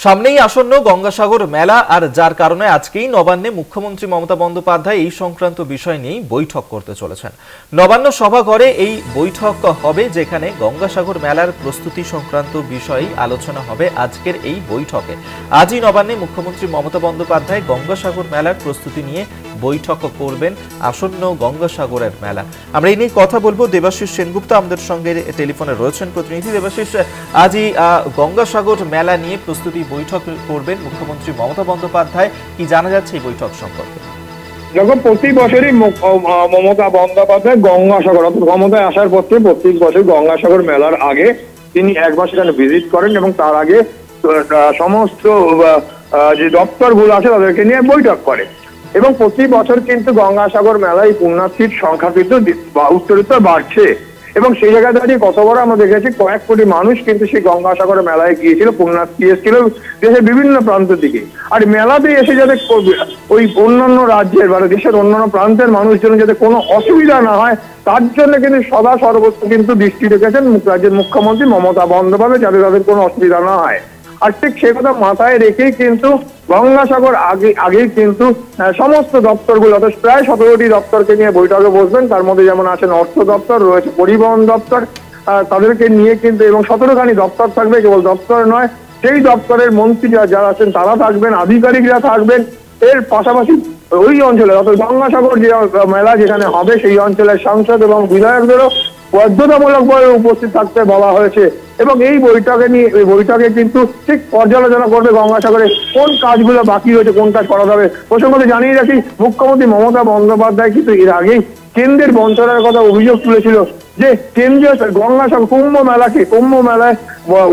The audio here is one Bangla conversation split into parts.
সামনেই আসন্ন গঙ্গাসাগর মেলা, আর যার কারণে আজকেই নবান্নে মুখ্যমন্ত্রী মমতা বন্দ্যোপাধ্যায় এই সংক্রান্ত বিষয় নিয়ে বৈঠক করতে চলেছেন। নবান্ন সভাঘরে এই বৈঠক হবে, যেখানে গঙ্গাসাগর মেলার প্রস্তুতি সংক্রান্ত বিষয়ে আলোচনা হবে আজকের এই বৈঠকে। আজই নবান্নে মুখ্যমন্ত্রী মমতা বন্দ্যোপাধ্যায় গঙ্গাসাগর মেলার প্রস্তুতি নিয়ে বৈঠক করবেন। আসন্ন গঙ্গাসাগরের মেলা, আমরা এই নিয়ে কথা বলবো। দেবাশিস সেনগুপ্ত আমাদের সঙ্গে টেলিফোনে রয়েছেন প্রতিনিধি। দেবাশিস, আজই গঙ্গাসাগর মেলা নিয়ে প্রস্তুতি বৈঠক করবেন মুখ্যমন্ত্রী মমতা বন্দ্যোপাধ্যায়, কি জানা যাচ্ছে এই বৈঠক সম্পর্কে? যখন প্রতি বছরই মমতা বন্দ্যোপাধ্যায় গঙ্গাসাগর অর্থাৎ ক্ষমতায় আসার পর থেকে প্রত্যেক বছর গঙ্গাসাগর মেলার আগে তিনি একবার সেখানে ভিজিট করেন এবং তার আগে সমস্ত যে দপ্তরগুলো আছে তাদেরকে নিয়ে বৈঠক করে। এবং প্রতি বছর কিন্তু গঙ্গাসাগর মেলায় পুণ্যার্থীর সংখ্যা কিন্তু উত্তরোত্তর বাড়ছে এবং সেই জায়গায় দাঁড়িয়ে কত বড় আমরা দেখেছি কয়েক কোটি মানুষ কিন্তু সেই গঙ্গাসাগর মেলায় গিয়েছিল, পুণ্যার্থী এসেছিল দেশের বিভিন্ন প্রান্ত থেকে। আর মেলাতে এসে যাতে ওই অন্যান্য রাজ্যের বা দেশের অন্যান্য প্রান্তের মানুষজন যাতে কোনো অসুবিধা না হয় তার জন্য কিন্তু সদা সর্বত্র কিন্তু দৃষ্টি রেখেছেন রাজ্যের মুখ্যমন্ত্রী মমতা বন্দ্যোপাধ্যায়, যাতে তাদের কোনো অসুবিধা না হয়। আর ঠিক সে কথা মাথায় রেখেই কিন্তু গঙ্গাসাগর আগেই কিন্তু সমস্ত দপ্তরগুলো অর্থাৎ প্রায় 17টি দপ্তরকে নিয়ে বৈঠকে বসবেন। তার মধ্যে যেমন আছেন অর্থ দপ্তর, রয়েছে পরিবহন দপ্তর, তাদেরকে নিয়ে কিন্তু এবং 17খানি দপ্তর থাকবে। কেবল দপ্তর নয়, সেই দপ্তরের মন্ত্রী যারা আছেন তারা থাকবেন, আধিকারিকরা থাকবেন। এর পাশাপাশি ওই অঞ্চলে অর্থাৎ গঙ্গাসাগর যে মেলা যেখানে হবে সেই অঞ্চলের সাংসদ এবং বিধায়কদেরও বাধ্যতামূলকভাবে উপস্থিত থাকতে বলা হয়েছে। এবং এই বৈঠকে কিন্তু ঠিক পর্যালোচনা করবে গঙ্গাসাগরে কোন কাজগুলো বাকি রয়েছে, কোন কাজ করা যাবে। প্রসঙ্গত জানিয়ে রাখি, মুখ্যমন্ত্রী মমতা বন্দ্যোপাধ্যায় কিন্তু এর আগেই কেন্দ্রের বঞ্চনার কথা অভিযোগ তুলেছিল যে কেন্দ্রীয় গঙ্গাসাগর কুম্ভ মেলায়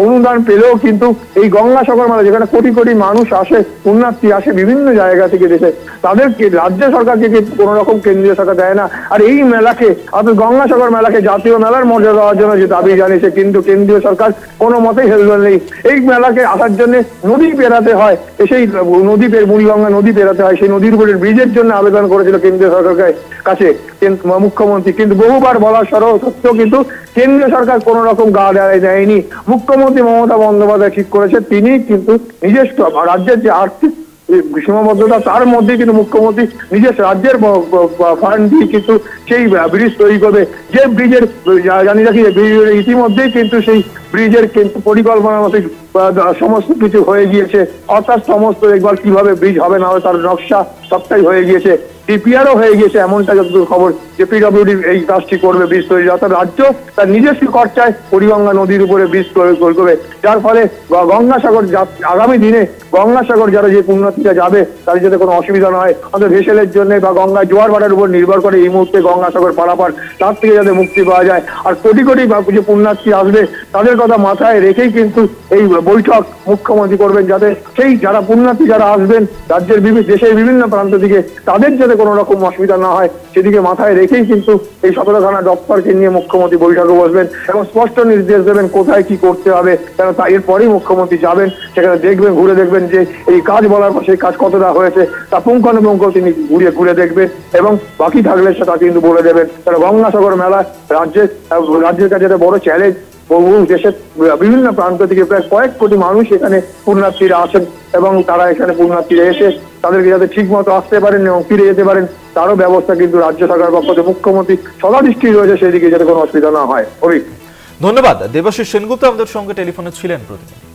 অনুদান পেলেও কিন্তু এই গঙ্গাসাগর মেলা যেখানে কোটি কোটি মানুষ আসে, পুণ্যার্থী আসে বিভিন্ন জায়গা থেকে দেশে, তাদেরকে রাজ্য সরকারকে কোনো রকম কেন্দ্রীয় সরকার দেয় না। আর এই মেলাকে অর্থাৎ গঙ্গাসাগর মেলাকে জাতীয় মেলার মর্যাদা দেওয়ার জন্য যে দাবি জানিয়েছে, কিন্তু কেন্দ্রীয় সরকার কোনো মতেই হেলদোল নেই। এই মেলাকে আসার জন্য নদী পেরাতে হয়, সেই বুড়িগঙ্গা নদী পেরাতে হয়, সেই নদীর উপরে ব্রিজের জন্য আবেদন করেছিল কেন্দ্রীয় সরকারের কাছে মুখ্যমন্ত্রী, কিন্তু বহুবার বলার সত্ত্বেও কিন্তু কেন্দ্রীয় সরকার কোন রকম গা দেয়নি। মুখ্যমন্ত্রী মমতা বন্দ্যোপাধ্যায় ঠিক করেছে, তিনি কিন্তু নিজস্ব রাজ্যের যে আর্থিক সীমাবদ্ধতা তার মধ্যে কিন্তু মুখ্যমন্ত্রী নিজের রাজ্যের ফান্ড দিয়ে কিন্তু সেই ব্রিজ তৈরি করবে। যে ব্রিজের জানি রাখি ব্রিজের ইতিমধ্যেই কিন্তু সেই ব্রিজের কিন্তু পরিকল্পনা মতো সমস্ত কিছু হয়ে গিয়েছে, অর্থাৎ সমস্ত একবার কিভাবে ব্রিজ হবে না হবে তার নকশা সবটাই হয়ে গিয়েছে, ডিপিআরও হয়ে গিয়েছে। এমনটা যতদূর খবর যে পিডব্লিউডি এই কাজটি করবে, ব্রিজ তৈরি, অর্থাৎ রাজ্য তার নিজস্ব খরচায় বুড়িগঙ্গা নদীর উপরে ব্রিজ করবে, যার ফলে গঙ্গাসাগর আগামী দিনে গঙ্গাসাগর যারা যে পুণ্যার্থীরা যাবে তাদের যাতে কোনো অসুবিধা না হয়, অন্তত ভেসেলের জন্য বা গঙ্গা জোয়ার ভাটার উপর নির্ভর করে এই মুহূর্তে গঙ্গাসাগর পারাপার, তার থেকে যাতে মুক্তি পাওয়া যায়। আর কোটি কোটি যে পুণ্যার্থী আসবে তাদের কথা মাথায় রেখেই কিন্তু এই বৈঠক মুখ্যমন্ত্রী করবেন, যাতে সেই যারা পুণ্যার্থী যারা আসবেন রাজ্যের দেশের বিভিন্ন প্রান্ত থেকে তাদের যাতে কোনো রকম অসুবিধা না হয় সেদিকে মাথায় রেখেই কিন্তু এই 17খানা দপ্তরকে নিয়ে মুখ্যমন্ত্রী বৈঠকে বসবেন এবং স্পষ্ট নির্দেশ দেবেন কোথায় কি করতে হবে। কেন এরপরেই মুখ্যমন্ত্রী যাবেন, সেখানে দেখবেন, ঘুরে দেখবেন যে এই কাজ বলার পর সেই কাজ কতটা হয়েছে তা পুঙ্খানুপুঙ্খ তিনি ঘুরে দেখবেন এবং বাকি থাকলে সেটা কিন্তু বলে দেবেন। কারণ গঙ্গাসাগর মেলা রাজ্যের কাছে একটা বড় চ্যালেঞ্জ। বহু দেশের বিভিন্ন প্রান্ত থেকে প্রায় কয়েক কোটি মানুষ এখানে পুণ্যার্থীরা আসেন এবং তারা এখানে পুণ্যার্থীরা এসে তাদেরকে যাতে ঠিক মতো আসতে পারেন এবং ফিরে যেতে পারেন তারও ব্যবস্থা কিন্তু রাজ্য সরকারের পক্ষ থেকে মুখ্যমন্ত্রী সদা দৃষ্টি রয়েছে সেদিকে যাতে কোনো অসুবিধা না হয়। ধন্যবাদ। দেবাশিস সেনগুপ্ত আমাদের সঙ্গে টেলিফোনে ছিলেন প্রতিনিধি।